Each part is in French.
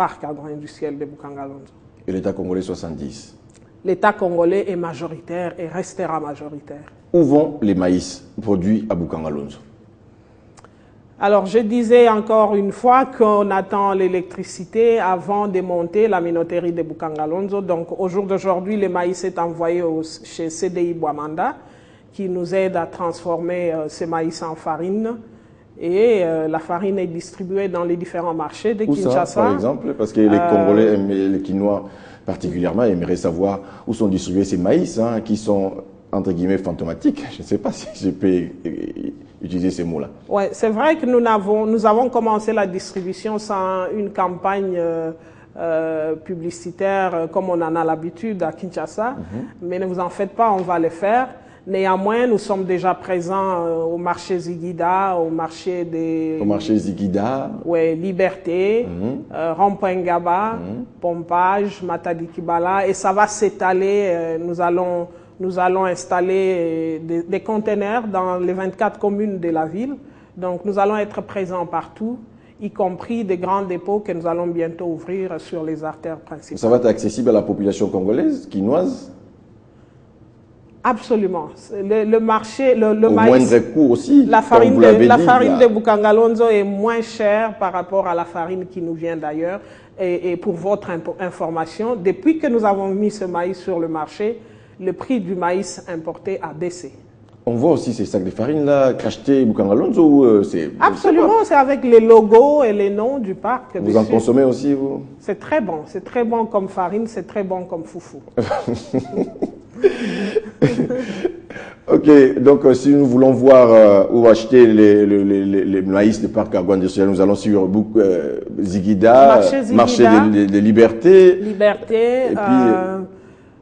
parc agro-industriel de Bukangalonzo. Et l'État congolais 70. L'État congolais est majoritaire et restera majoritaire. Où vont les maïs produits à Bukangalonzo? Alors, je disais encore une fois qu'on attend l'électricité avant de monter la minoterie de Bukangalonzo. Donc, au jour d'aujourd'hui, le maïs est envoyé chez CDI Boamanda, qui nous aide à transformer ce maïs en farine. Et la farine est distribuée dans les différents marchés de Kinshasa. Ça, par exemple, parce que les Congolais, les Quinois particulièrement, aimeraient savoir où sont distribués ces maïs, hein, qui sont, entre guillemets, fantomatiques. Je ne sais pas si je peux utiliser ces mots-là. Oui, c'est vrai que nous avons commencé la distribution sans une campagne publicitaire comme on en a l'habitude à Kinshasa. Mais ne vous en faites pas, on va le faire. Néanmoins, nous sommes déjà présents au marché Zigida, au marché des... Au marché Zigida. Oui, Liberté, Rond-Point Ngaba, Pompage, Matadi Kibala. Et ça va s'étaler. Nous allons installer des conteneurs dans les 24 communes de la ville. Donc, nous allons être présents partout, y compris des grands dépôts que nous allons bientôt ouvrir sur les artères principales. Ça va être accessible à la population congolaise, quinoise? Absolument. Le marché, le au maïs, moindre coût aussi. la farine de Bukangalonzo est moins chère par rapport à la farine qui nous vient d'ailleurs. Et pour votre information, depuis que nous avons mis ce maïs sur le marché, le prix du maïs importé a baissé. On voit aussi ces sacs de farine là, achetés Bukangalonzo ou c'est... Absolument, c'est avec les logos et les noms du parc. Vous en consommez aussi, vous? C'est très bon comme farine, c'est très bon comme foufou. Ok, donc si nous voulons voir où acheter les maïs de parc agro-industriel, nous allons sur Zigida, marché de Liberté. Liberté,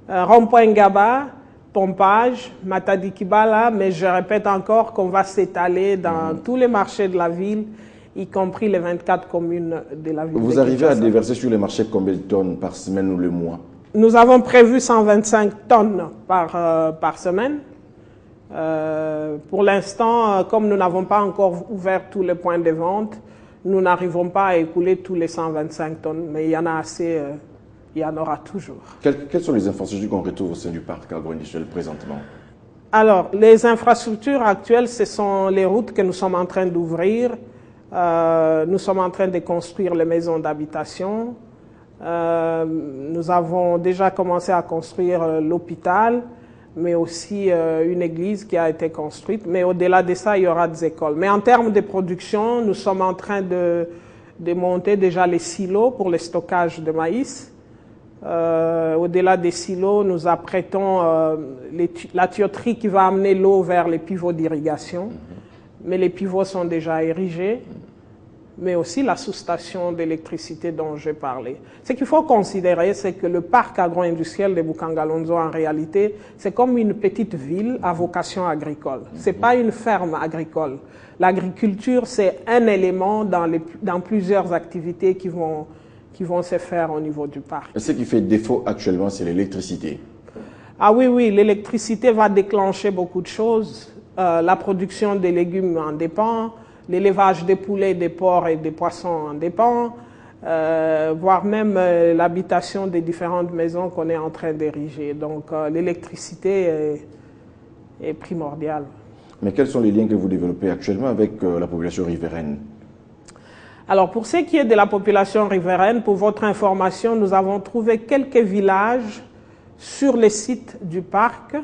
Rond-Point Ngaba, Pompage, Matadi Kibala, mais je répète encore qu'on va s'étaler dans tous les marchés de la ville, y compris les 24 communes de la ville. Vous arrivez à déverser sur les marchés combien de tonnes par semaine ou le mois? Nous avons prévu 125 tonnes par semaine. Pour l'instant, comme nous n'avons pas encore ouvert tous les points de vente, nous n'arrivons pas à écouler tous les 125 tonnes, mais il y en a assez, il y en aura toujours. Quelles sont les infrastructures qu'on retrouve au sein du parc agro-industriel présentement? Alors, les infrastructures actuelles, ce sont les routes que nous sommes en train d'ouvrir. Nous sommes en train de construire les maisons d'habitation. Nous avons déjà commencé à construire l'hôpital, mais aussi une église qui a été construite. Mais au-delà de ça, il y aura des écoles. Mais en termes de production, nous sommes en train de monter déjà les silos pour le stockage de maïs. Au-delà des silos, nous apprêtons la tuyauterie qui va amener l'eau vers les pivots d'irrigation. Mais les pivots sont déjà érigés. Mais aussi la sous-station d'électricité dont j'ai parlé. Ce qu'il faut considérer, c'est que le parc agro-industriel de Bukangalonzo, en réalité, c'est comme une petite ville à vocation agricole. Ce n'est pas une ferme agricole. L'agriculture, c'est un élément dans plusieurs activités qui vont se faire au niveau du parc. Ce qui fait défaut actuellement, c'est l'électricité. Ah oui, l'électricité va déclencher beaucoup de choses. La production des légumes en dépend. L'élevage des poulets, des porcs et des poissons en dépend, voire même l'habitation des différentes maisons qu'on est en train d'ériger. Donc l'électricité est primordiale. Mais quels sont les liens que vous développez actuellement avec la population riveraine? Alors pour ce qui est de la population riveraine, pour votre information, nous avons trouvé quelques villages sur les sites du parc.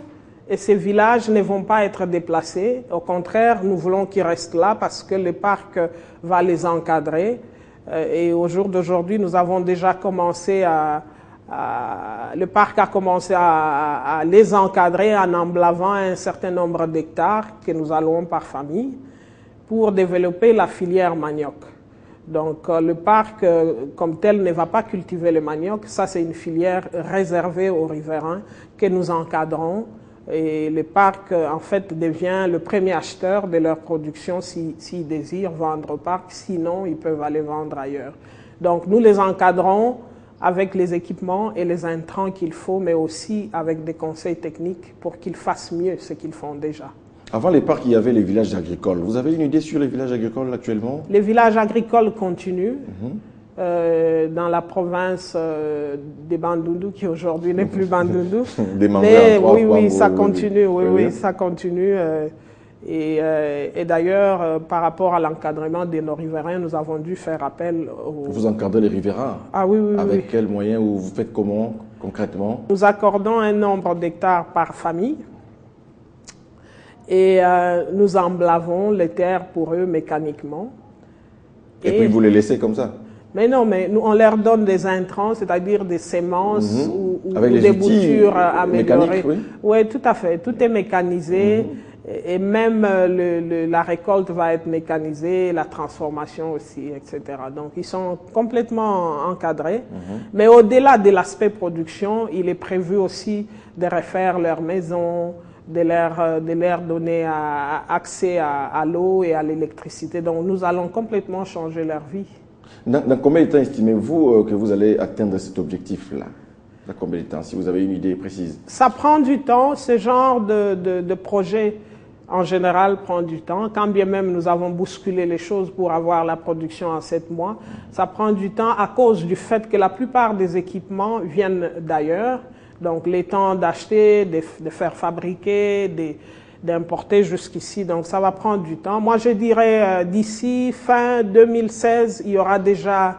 Et ces villages ne vont pas être déplacés. Au contraire, nous voulons qu'ils restent là parce que le parc va les encadrer. Et au jour d'aujourd'hui, nous avons déjà commencé le parc a commencé à les encadrer en emblavant un certain nombre d'hectares que nous allouons par famille pour développer la filière manioc. Donc le parc comme tel ne va pas cultiver le manioc. Ça, c'est une filière réservée aux riverains que nous encadrons. Et le parc, en fait, devient le premier acheteur de leur production s'ils désirent vendre au parc. Sinon, ils peuvent aller vendre ailleurs. Donc, nous les encadrons avec les équipements et les intrants qu'il faut, mais aussi avec des conseils techniques pour qu'ils fassent mieux ce qu'ils font déjà. Avant les parcs, il y avait les villages agricoles. Vous avez une idée sur les villages agricoles actuellement? Les villages agricoles continuent. dans la province des Bandundu, qui aujourd'hui n'est plus Bandundu. Mais oui, ça continue, oui, ça continue. Et d'ailleurs, par rapport à l'encadrement de nos riverains, nous avons dû faire appel aux... Vous encadrez les riverains? Ah oui, oui. Avec quels moyens ou vous faites comment concrètement? Nous accordons un nombre d'hectares par famille et nous emblavons les terres pour eux mécaniquement. Et puis vous les laissez comme ça? Mais non, mais nous, on leur donne des intrants, c'est-à-dire des semences ou des boutures améliorées. Oui, tout à fait. Tout est mécanisé. Et même la récolte va être mécanisée, la transformation aussi, etc. Donc, ils sont complètement encadrés. Mais au-delà de l'aspect production, il est prévu aussi de refaire leur maison, de leur donner accès à l'eau et à l'électricité. Donc, nous allons complètement changer leur vie. Dans combien de temps estimez-vous que vous allez atteindre cet objectif-là? Dans combien de temps, si vous avez une idée précise? Ça prend du temps. Ce genre de projet, en général, prend du temps. Quand bien même nous avons bousculé les choses pour avoir la production en 7 mois, ça prend du temps à cause du fait que la plupart des équipements viennent d'ailleurs. Donc, les temps d'acheter, de faire fabriquer, d'importer jusqu'ici. Donc, ça va prendre du temps. Moi, je dirais d'ici fin 2016, il y aura déjà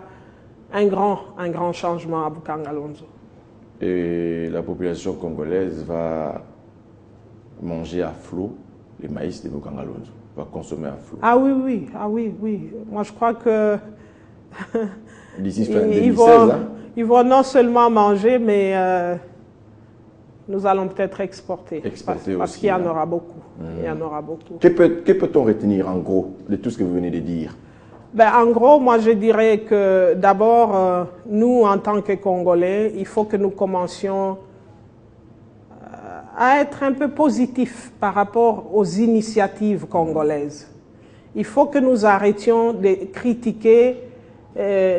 un grand changement à Bukangalonzo. Et la population congolaise va manger à flot les maïs de Bukangalonzo, va consommer à flot. Ah oui, oui. Moi, je crois que d'ici fin 2016, ils vont non seulement manger, mais nous allons peut-être exporter parce qu'il y en aura beaucoup. Il y en aura beaucoup. Que peut-on retenir en gros de tout ce que vous venez de dire? Ben, en gros, moi je dirais que d'abord, nous en tant que Congolais, il faut que nous commencions à être un peu positifs par rapport aux initiatives congolaises. Il faut que nous arrêtions de critiquer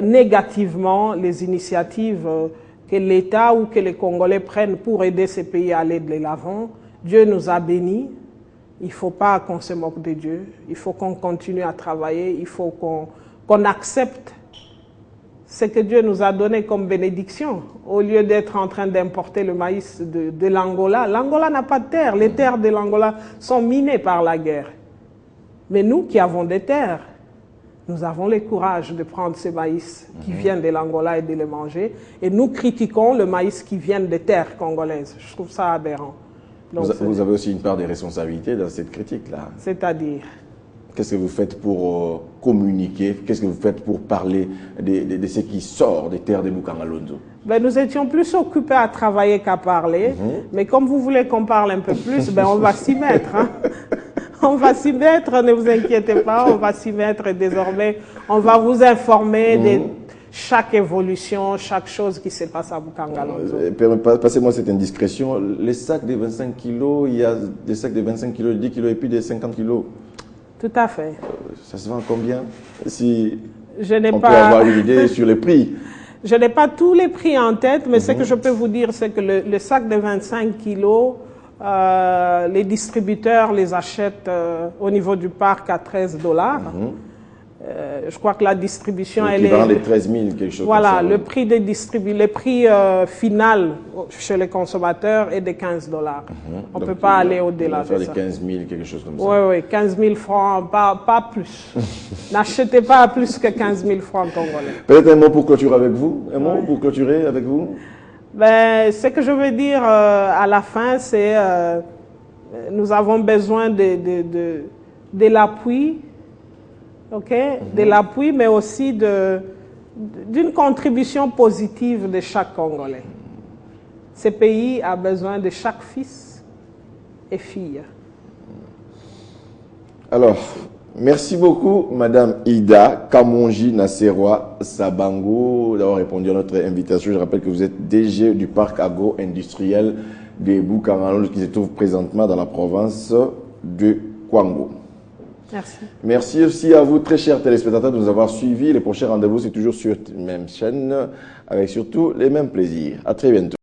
négativement les initiatives que l'État ou que les Congolais prennent pour aider ces pays à aller de l'avant. Dieu nous a bénis. Il ne faut pas qu'on se moque de Dieu. Il faut qu'on continue à travailler. Il faut qu'on accepte ce que Dieu nous a donné comme bénédiction. Au lieu d'être en train d'importer le maïs de l'Angola. L'Angola n'a pas de terre. Les terres de l'Angola sont minées par la guerre. Mais nous qui avons des terres, nous avons le courage de prendre ce maïs qui vient de l'Angola et de le manger. Et nous critiquons le maïs qui vient des terres congolaises. Je trouve ça aberrant. Donc, vous avez aussi une part de responsabilité dans cette critique-là. C'est-à-dire? Qu'est-ce que vous faites pour communiquer? Qu'est-ce que vous faites pour parler de ce qui sort des terres de Bukangalonzo? Ben, nous étions plus occupés à travailler qu'à parler. Mais comme vous voulez qu'on parle un peu plus, ben, on va s'y mettre. Hein. On va s'y mettre, ne vous inquiétez pas, on va s'y mettre désormais. On va vous informer de chaque évolution, chaque chose qui se passe à Bukangalonzo. Passez-moi cette indiscrétion. Les sacs de 25 kilos, il y a des sacs de 25 kilos, de 10 kilos et puis des 50 kilos. Tout à fait. Ça se vend combien? Si on peut avoir une idée sur les prix. Je n'ai pas tous les prix en tête, mais ce que je peux vous dire, c'est que le sac de 25 kilos, les distributeurs les achètent au niveau du parc à $13. Je crois que la distribution, elle est... L'équivalent de 13 000, quelque chose voilà, comme ça. le prix le prix final chez les consommateurs est de $15. On ne peut pas aller au-delà de ça. 15 000, quelque chose comme ça. Oui, 15 000 francs, pas plus. N'achetez pas à plus que 15 000 francs congolais. Peut-être un mot pour clôturer avec vous? Un mot pour clôturer avec vous? Ben, ce que je veux dire à la fin, c'est nous avons besoin de l'appui, de l'appui, mais aussi d'une contribution positive de chaque Congolais. Ce pays a besoin de chaque fils et fille. Alors, merci beaucoup, Madame Ida Kamonji Nasserwa Sabango, d'avoir répondu à notre invitation. Je rappelle que vous êtes DG du parc agro-industriel de Bukangalonzo qui se trouve présentement dans la province de Kwango. Merci. Merci aussi à vous, très chers téléspectateurs, de nous avoir suivis. Les prochains rendez-vous, c'est toujours sur cette même chaîne, avec surtout les mêmes plaisirs. À très bientôt.